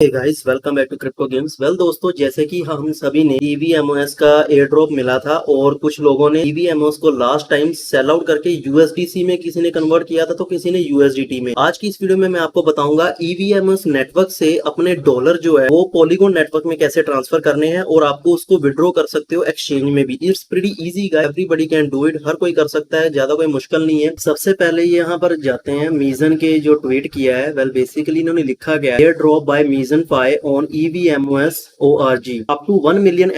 Hey guys, welcome back to crypto games. Well दोस्तों, जैसे कि हम सभी ने EVMOS का एयर ड्रॉप मिला था और कुछ लोगों ने EVMOS को लास्ट टाइम सेल आउट करके USDC में किसी ने कन्वर्ट किया था तो किसी ने USDT में। आज की इस वीडियो में मैं आपको बताऊंगा EVMOS नेटवर्क से अपने डॉलर जो है वो पॉलीगॉन नेटवर्क में कैसे ट्रांसफर करने हैं और आपको उसको विड्रॉ कर सकते हो एक्सचेंज में भी। It's pretty easy guys, everybody can do it. हर कोई कर सकता है, ज्यादा कोई मुश्किल नहीं है। सबसे पहले यहाँ पर जाते हैं मीजन के जो ट्वीट किया है। वेल बेसिकली इन्होंने लिखा गया airdrop by Fi on EVMOS ORG up to 1 million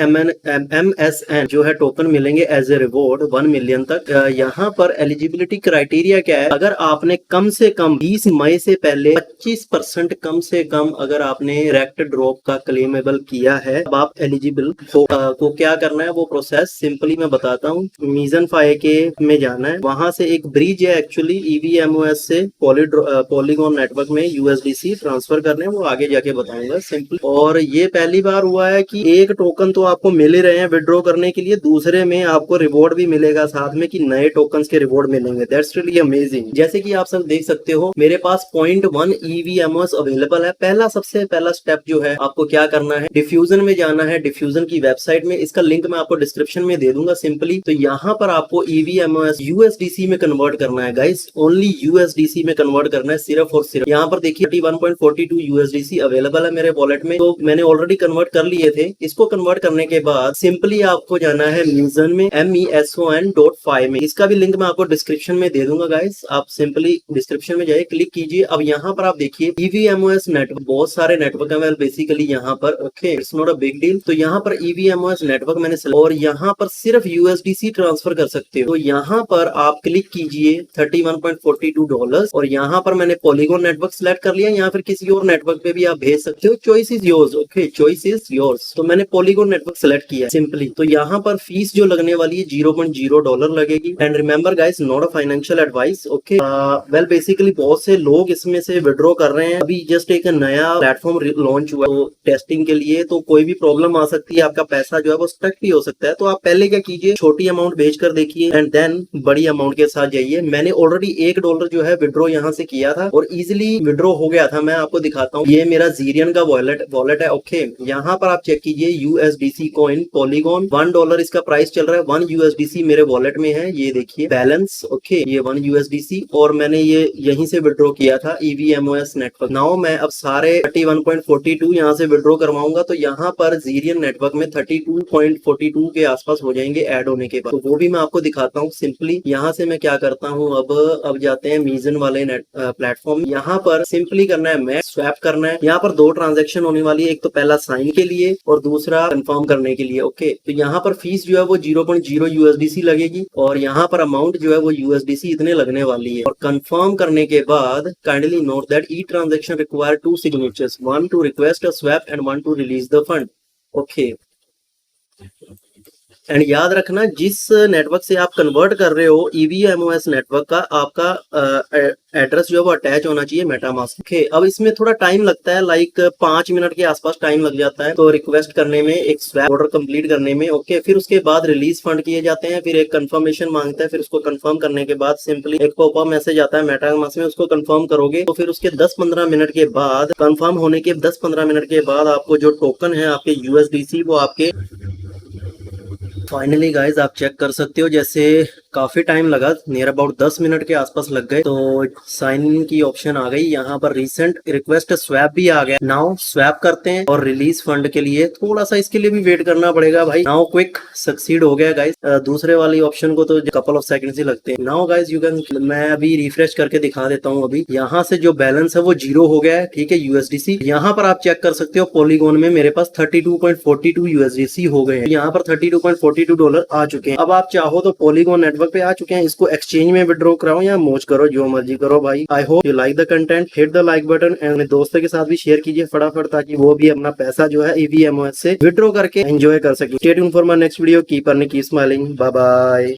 MSN जो है टोकन मिलेंगे एज ए रिवॉर्ड 1 मिलियन तक। यहाँ पर एलिजिबिलिटी क्राइटेरिया क्या है? अगर आपने कम से कम 20 मई से पहले 25% कम से कम अगर आपने रेक्ट ड्रॉप का क्लेमेबल किया है अब आप एलिजिबल हो। को क्या करना है वो प्रोसेस सिंपली मैं बताता हूँ। मीजन फाई के में जाना है, वहां से एक ब्रिज है एक्चुअली EVMOS से पॉलीगॉन नेटवर्क में USDC ट्रांसफर करने, वो आगे जाके बताऊंगा सिंपल। और ये पहली बार हुआ है कि एक टोकन तो आपको मिल ही रहे हैं विड्रॉ करने के लिए, दूसरे में आपको रिवॉर्ड भी मिलेगा साथ में कि नए टोकन्स के रिवॉर्ड मिलेंगे। That's really amazing. जैसे कि आप सब देख सकते हो मेरे पास 0.1 EVMOS अवेलेबल है। सबसे पहला स्टेप जो है आपको क्या करना है, डिफ्यूजन में जाना है। डिफ्यूजन की वेबसाइट में, इसका लिंक मैं आपको डिस्क्रिप्शन में दे दूंगा सिंपली। तो यहाँ पर आपको EVMOS USDC में कन्वर्ट करना है गाइस, ओनली USDC में कन्वर्ट करना है सिर्फ और सिर्फ। यहाँ पर देखिए 31.42 USDC अवेलेबल है मेरे वॉलेट में, तो मैंने ऑलरेडी कन्वर्ट कर लिए थे। इसको कन्वर्ट करने के बाद सिंपली आपको जाना है मीजन में MESON.5 में। इसका भी लिंक मैं आपको डिस्क्रिप्शन में दे दूंगा गाइस, आप सिंपली डिस्क्रिप्शन में जाइए, क्लिक कीजिए। अब यहाँ पर आप देखिए EVMOS नेटवर्क, बहुत सारे नेटवर्क है बेसिकली यहाँ पर। Okay, it's not a big deal. तो यहाँ पर EVMOS नेटवर्क मैंने और यहाँ पर सिर्फ USDC ट्रांसफर कर सकते हो। तो यहाँ पर आप क्लिक कीजिए $31.42 और यहाँ पर मैंने पॉलीगॉन नेटवर्क सिलेक्ट कर लिया। या फिर किसी और नेटवर्क पे भी आप भेज सकते हो, choice is yours. Okay, choice is yours. तो मैंने पॉलीगॉन नेटवर्क सिलेक्ट किया सिंपली। तो यहाँ पर फीस जो लगने वाली है $0.0 लगेगी। And remember guys, not a financial advice. Okay, well basically बहुत से लोग इसमें से विड्रॉ कर रहे हैं। अभी जस्ट एक नया प्लेटफॉर्म लॉन्च हुआ तो टेस्टिंग के लिए, तो कोई भी प्रॉब्लम आ सकती है, आपका पैसा जो है वो स्टक भी हो सकता है। तो आप पहले क्या कीजिए, छोटी अमाउंट भेज कर देखिए एंड देन बड़ी अमाउंट के साथ जाइए। मैंने ऑलरेडी $1 जो है विड्रॉ यहाँ से किया था और इजिली विड्रॉ हो गया था। मैं आपको दिखाता हूँ, ये मेरा जीरियन का वॉलेट है। ओके, यहाँ पर आप चेक कीजिए USDC कॉइन पॉलीगॉन $1 इसका प्राइस चल रहा है। 1 USDC मेरे वॉलेट में है, ये देखिए बैलेंस। ओके, ये 1 USDC और मैंने ये यहीं से विड्रॉ किया था EVMOS नेटवर्क। नाउ मैं अब सारे 31.42 यहाँ से विड्रॉ करवाऊंगा तो यहाँ पर जीरियन नेटवर्क में 32.42 के आसपास हो जाएंगे ऐड होने के बाद। तो वो भी मैं आपको दिखाता हूँ सिंपली। यहाँ से मैं क्या करता हूँ, अब जाते हैं मीजन वाले प्लेटफॉर्म। यहाँ पर सिंपली करना है, मैं स्वैप करना है। यहाँ पर 2 ट्रांजेक्शन होने वाली है, एक तो पहला साइन के लिए और दूसरा कंफर्म करने के लिए। ओके, तो यहाँ पर फीस जो है वो 0.0 USDC लगेगी और यहाँ पर अमाउंट जो है वो USDC इतने लगने वाली है। और कंफर्म करने के बाद kindly note that the transaction require 2 signatures, 1 to request a swap and 1 to release the fund. Okay, and याद रखना जिस नेटवर्क से आप कन्वर्ट कर रहे हो EVMOS नेटवर्क का, आपका एड्रेस जो है वो अटैच होना चाहिए मेटामास्क। ओके, अब इसमें थोड़ा टाइम लगता है, लाइक 5 मिनट के आसपास टाइम लग जाता है तो रिक्वेस्ट करने में, एक स्वैप ऑर्डर कंप्लीट करने में। ओके, फिर उसके बाद रिलीज फंड किए जाते हैं, फिर एक कंफर्मेशन मांगता है, फिर उसको कंफर्म करने के बाद सिंपली एक पॉपअप मैसेज आता है मेटामास्क में, उसको कंफर्म करोगे तो फिर उसके 10-15 मिनट के बाद, कंफर्म होने के 10-15 मिनट के बाद आपको जो टोकन है आपके USDC वो आपके फाइनली गाइज आप चेक कर सकते हो। जैसे काफी टाइम लगा, नियर अबाउट 10 मिनट के आसपास लग गए, तो साइन इन की ऑप्शन आ गई। यहाँ पर रिसेंट रिक्वेस्ट स्वैप भी आ गया। नाउ स्वैप करते हैं और रिलीज फंड के लिए थोड़ा सा इसके लिए भी वेट करना पड़ेगा भाई। नाउ क्विक सक्सीड हो गया गाइज। दूसरे वाली ऑप्शन को तो कपल ऑफ सेकंड्स ही लगते हैं। नाउ गाइज यू कैन, मैं अभी रिफ्रेश करके दिखा देता हूँ। अभी यहाँ से जो बैलेंस है वो 0 हो गया है, ठीक है USDC। यहाँ पर आप चेक कर सकते हो पॉलीगॉन में मेरे पास 32.42 USDC हो गए हैं। यहाँ पर $32.42 आ चुके हैं। अब आप चाहो तो पॉलीगॉन नेटवर्क पे आ चुके हैं, इसको एक्सचेंज में विड्रॉ कराओ या मौज करो, जो मर्जी करो भाई। I hope you like the content, hit the like button and अपने दोस्तों के साथ भी शेयर कीजिए फटाफट, ताकि वो भी अपना पैसा जो है EVMOS से विड्रॉ करके एंजॉय कर सके। Stay tuned for my next video. Keep earning, keep smiling, bye bye.